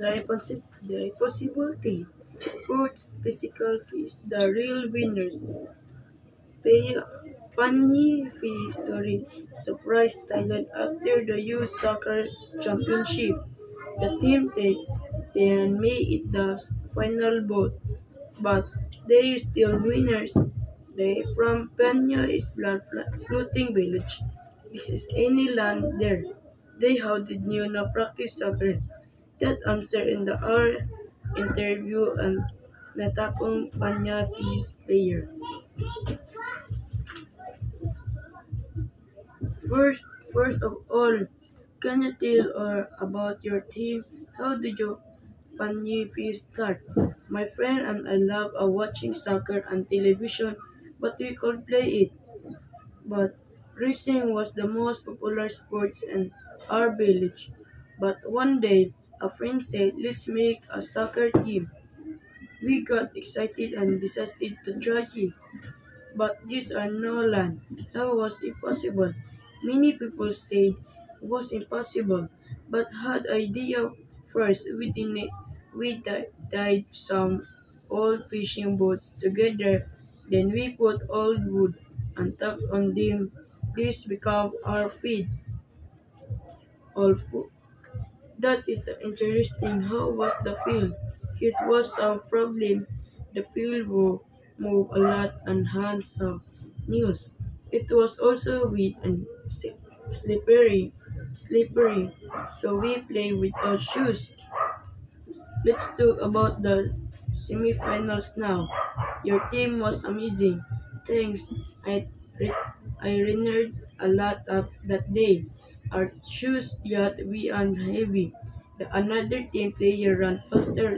The impossible team. Sports physical fees, the real winners. Pay Pani story surprised Thailand after the Youth Soccer Championship. The team they made it the final boat, but they still winners. They from Panya Island floating village. This is any land there. They how did you not practice soccer? That answer in the hour interview and natapong Panya fees player. First, first of all, can you tell about your team? How did your Panifi start? My friend and I love watching soccer on television, but we could play it. But racing was the most popular sports in our village. But one day, a friend said, let's make a soccer team. We got excited and decided to try it. But these are no land. How was it possible? Many people said it was impossible, but had idea first. We tied some old fishing boats together. Then we put old wood and tacked on them. This became our feed. All food. That is the interesting. How was the field? It was some problem. The field will move a lot and had some news. It was also wet and slippery. So we played without shoes. Let's talk about the semifinals now. Your team was amazing. Thanks. Re- I rendered a lot of that day. Our shoes got we and heavy. Another team player ran faster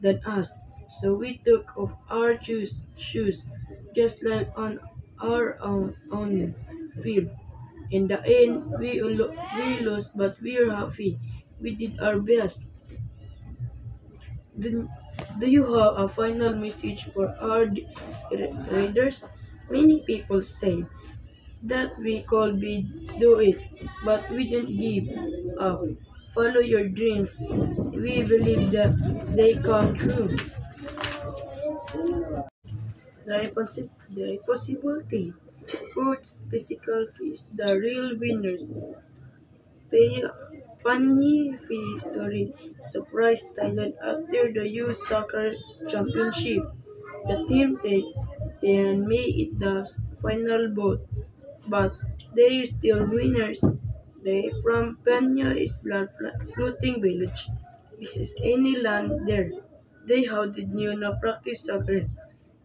than us, so we took off our shoes, just like on our own field. In the end, we lost, but we're happy. We did our best. Do, do you have a final message for our readers? Many people say that we could be do it, but we didn't give up. Follow your dreams. We believe that they come true. The possibility. Sports physical fees, the real winners. Pay Pani story surprised Thailand after the Youth Soccer Championship. The team they made it the final boat, but they still winners. They from Panya Island floating village. This is any land there. They how did you not practice soccer?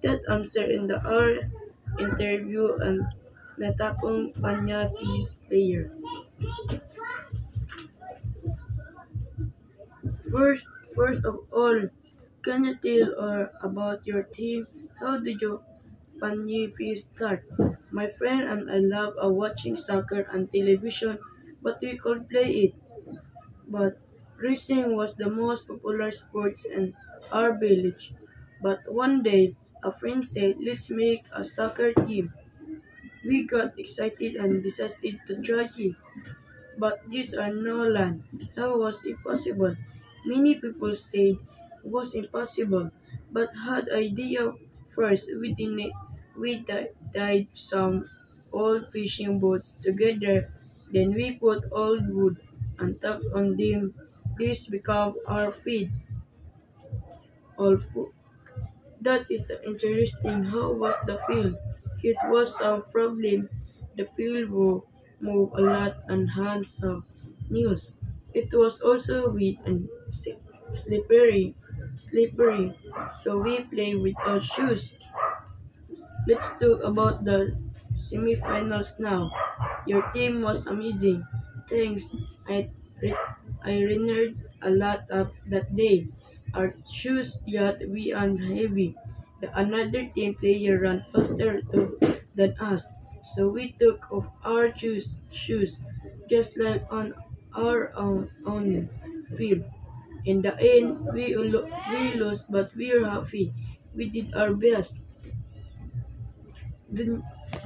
That answer in the hour interview and natapong Panya fees player. First of all, can you tell about your team? How did your Panifi start? My friend and I love watching soccer on television, but we could play it. But racing was the most popular sports in our village. But one day, a friend said, let's make a soccer team. We got excited and decided to try it. But these are no land. How was it possible? Many people said it was impossible, but had idea first. We tied some old fishing boats together. Then we put old wood and tacked on them. This became our feed. All food. That is the interesting. How was the field? It was some problem. The field will move a lot and had some news. It was also wet and slippery. So we played without shoes. Let's talk about the semifinals now. Your team was amazing. Thanks. I rendered a lot of that day. Our shoes got we and heavy. Another team player ran faster than us, so we took off our shoes, just like on our own field. In the end, we lost, but we're happy. We did our best. Do,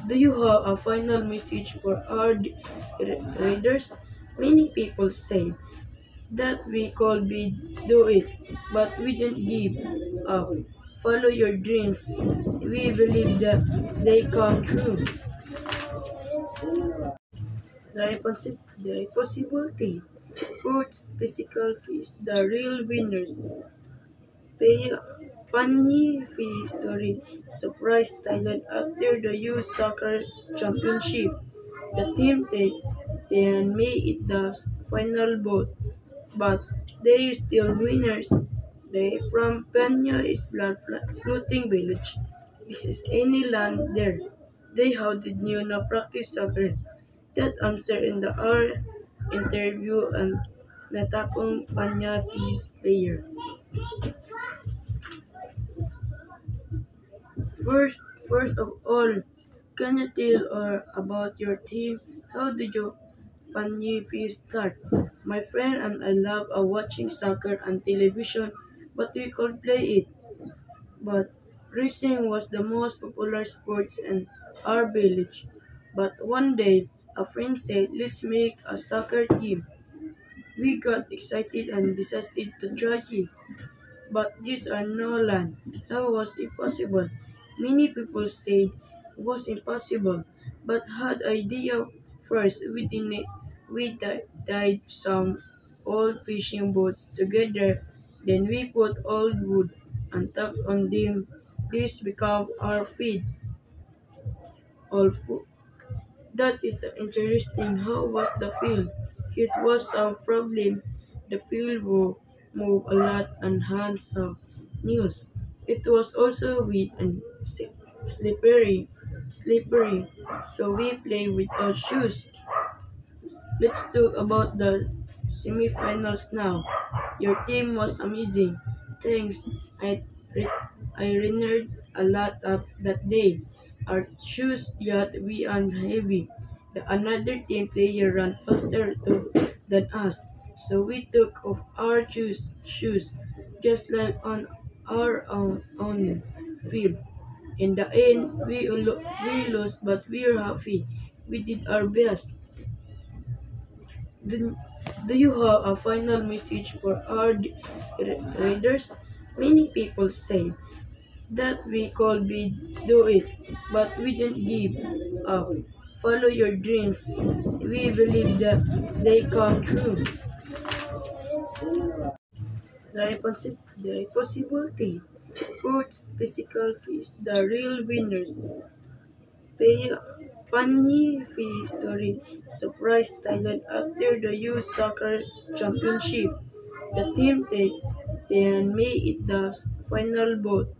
do you have a final message for our readers? Many people say That we call be do it, but we didn't give up. Follow your dreams. We believe that they come true. The possibility. Sports physical fees, the real winners. Pay Pani story surprised Thailand after the Youth Soccer Championship. The team then made it the final boat, but they still winners. They from Peña Island floating village. This is any land there. They how did you not practice soccer? That answer in the R interview and natapong Panya fees player. First, first of all, can you tell about your team? How did you Panifi start? My friend and I love watching soccer on television, but we could play it. But racing was the most popular sports in our village. But one day, a friend said, let's make a soccer team. We got excited and decided to try it. But these are no land. How was it possible? Many people said it was impossible, but had idea first. We tied some old fishing boats together. Then we put old wood and tacked on them. This became our feed. All food. That is the interesting. How was the field? It was some problem. The field will move a lot and had some news. It was also wet and slippery. So we played without shoes. Let's talk about the semifinals now. Your team was amazing. Thanks. Re- I rendered a lot of that day. Our shoes got wee and heavy. Another team player ran faster than us. So we took off our shoes just like on our own field. In the end, we lost, but we are happy. We did our best. Do, do you have a final message for our readers? Many people say that we could be do it, but we didn't give up. Follow your dreams. We believe that they come true. The possibility. Sports physical fees, the real winners. Pay Pani story surprised Thailand after the Youth Soccer Championship. The team then made it the final boat,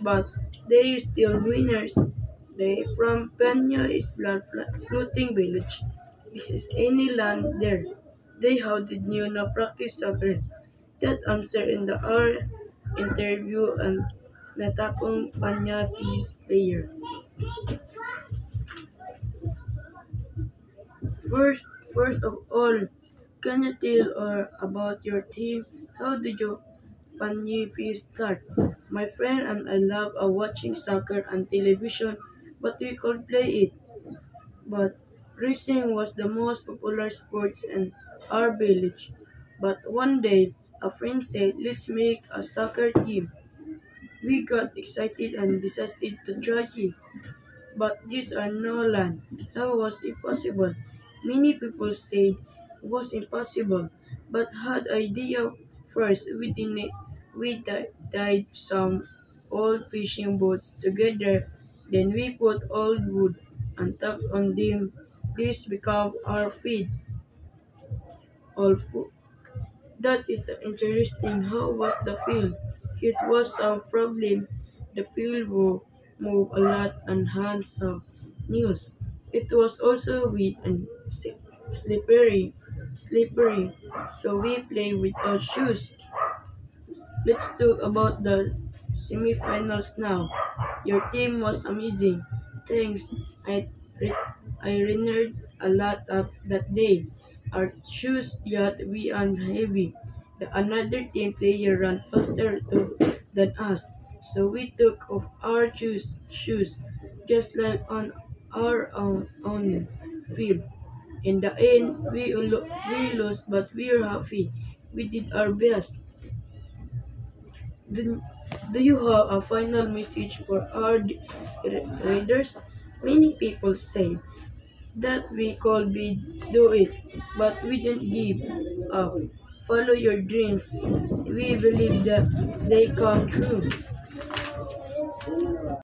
but they still winners. They from Peña Island floating village. This is any land there. They how did you not practice soccer? That answer in the R interview and natapong Panya fees player. First, first of all, can you tell about your team? How did you Panifi start? My friend and I love watching soccer on television, but we could play it. But racing was the most popular sports in our village. But one day, a friend said, let's make a soccer team. We got excited and decided to try it. But these are no land. How was it possible? Many people said it was impossible, but had idea first. We tied some old fishing boats together. Then we put old wood and tacked on them. This became our feed. All food. That is the interesting. How was the field? It was some problem. The field will move a lot and had some news. It was also wet and slippery. So we played without shoes. Let's talk about the semifinals now. Your team was amazing. Thanks. I rendered a lot of that day. Our shoes got wee and heavy. Another team player ran faster than us. So we took off our shoes just like on our own field. In the end, we lost, but we are happy. We did our best. Do, do you have a final message for our readers? Many people say that we could be do it, but we didn't give up. Follow your dreams. We believe that they come true.